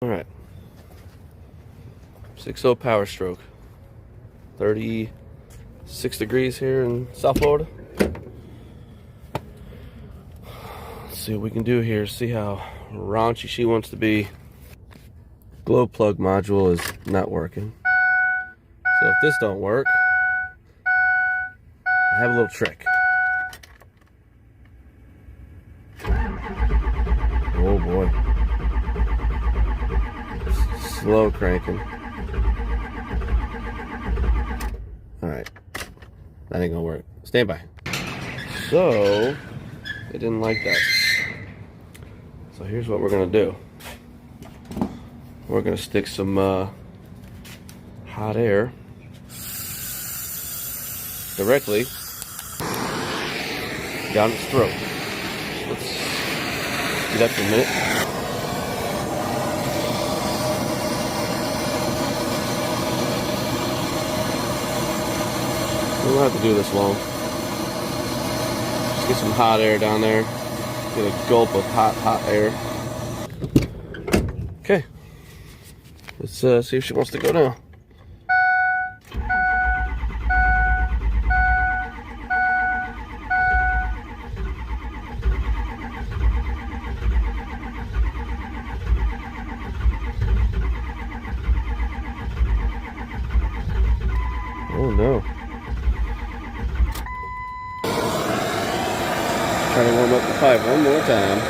Alright. 6.0 power stroke. 36 degrees here in South Florida. Let's see what we can do here. See how raunchy she wants to be. Glow plug module is not working. So if this don't work, I have a little trick. Oh boy. Slow cranking. Alright. That ain't gonna work. Stand by. So, they didn't like that. So here's what we're gonna do. We're gonna stick some hot air directly down its throat. Let's do that for a minute. We don't have to do this long. Just get some hot air down there. Get a gulp of hot air. Okay. Let's see if she wants to go now. Oh no. Trying to warm up the pipe one more time.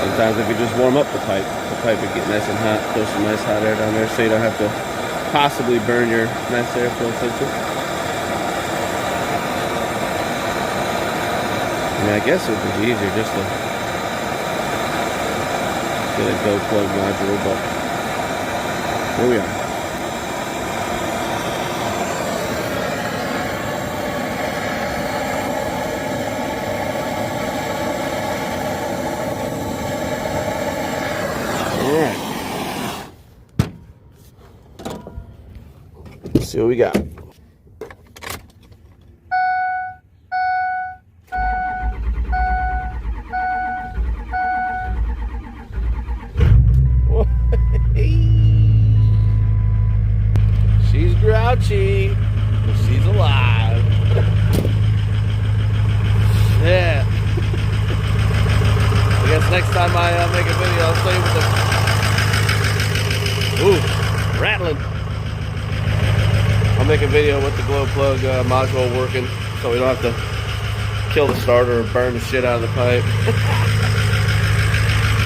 Sometimes if you just warm up the pipe would get nice and hot. Throw some nice hot air down there so you don't have to possibly burn your nice airflow sensor. I mean, I guess it would be easier just to get a glow plug module, but here we are. Alright. Let's see what we got. She's grouchy, but she's alive. Yeah. I guess next time I make a video, I'll show you with the... Ooh, rattling. I'll make a video with the glow plug module working so we don't have to kill the starter or burn the shit out of the pipe.